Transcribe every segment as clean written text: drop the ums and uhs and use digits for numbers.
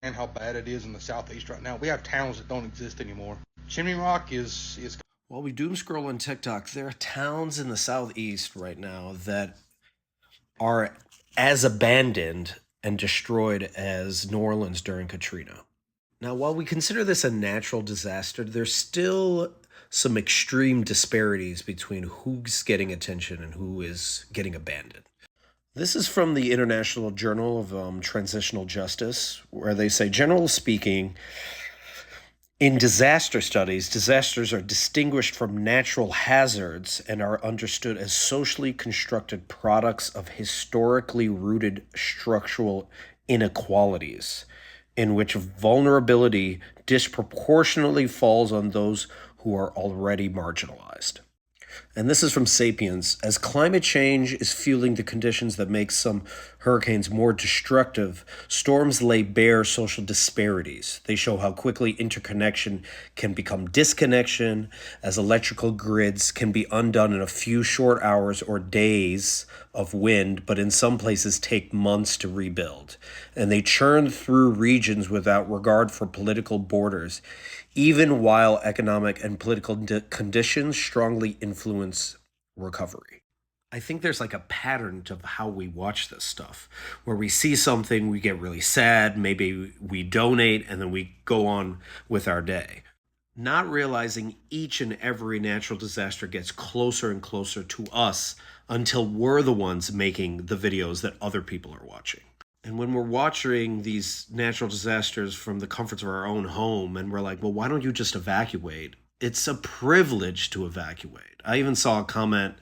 And how bad it is in the southeast right now. We have towns that don't exist anymore. Chimney Rock is. While we doom scroll on TikTok, there are towns in the southeast right now that are as abandoned and destroyed as New Orleans during Katrina. Now, while we consider this a natural disaster, there's still some extreme disparities between who's getting attention and who is getting abandoned. This is from the International Journal of Transitional Justice, where they say, generally speaking, in disaster studies, disasters are distinguished from natural hazards and are understood as socially constructed products of historically rooted structural inequalities, in which vulnerability disproportionately falls on those who are already marginalized. And this is from Sapiens. As climate change is fueling the conditions that make some hurricanes more destructive, storms lay bare social disparities. They show how quickly interconnection can become disconnection, as electrical grids can be undone in a few short hours or days of wind, but in some places take months to rebuild. And they churn through regions without regard for political borders, even while economic and political conditions strongly influence recovery. I think there's like a pattern to how we watch this stuff, where we see something, we get really sad, maybe we donate, and then we go on with our day, not realizing each and every natural disaster gets closer and closer to us until we're the ones making the videos that other people are watching. And when we're watching these natural disasters from the comforts of our own home, and we're like, well, why don't you just evacuate? It's a privilege to evacuate. I even saw a comment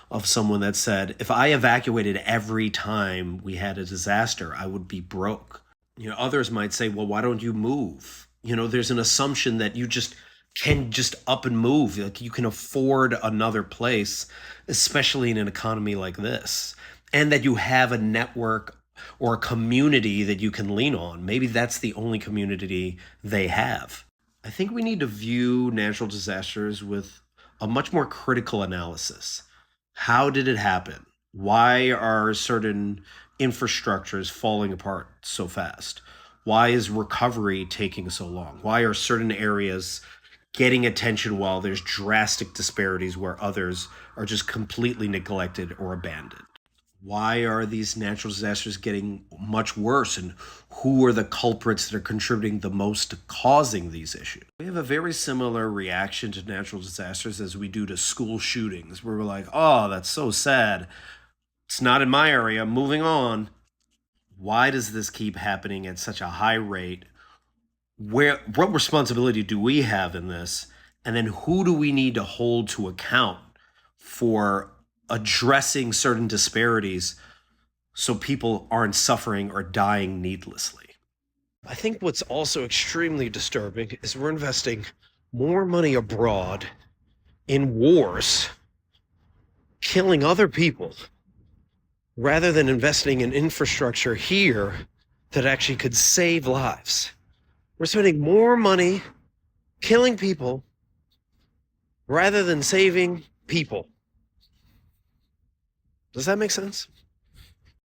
of someone that said, if I evacuated every time we had a disaster, I would be broke. Others might say, well, why don't you move? There's an assumption that you just can just up and move. Like you can afford another place, especially in an economy like this, and that you have a network or a community that you can lean on. Maybe that's the only community they have. I think we need to view natural disasters with a much more critical analysis. How did it happen? Why are certain infrastructures falling apart so fast? Why is recovery taking so long? Why are certain areas getting attention while there's drastic disparities where others are just completely neglected or abandoned? Why are these natural disasters getting much worse, and who are the culprits that are contributing the most to causing these issues? We have a very similar reaction to natural disasters as we do to school shootings, where we're like, oh, that's so sad. It's not in my area. Moving on. Why does this keep happening at such a high rate? What responsibility do we have in this? And then who do we need to hold to account for addressing certain disparities so people aren't suffering or dying needlessly? I think what's also extremely disturbing is we're investing more money abroad in wars, killing other people, rather than investing in infrastructure here that actually could save lives. We're spending more money killing people rather than saving people. Does that make sense?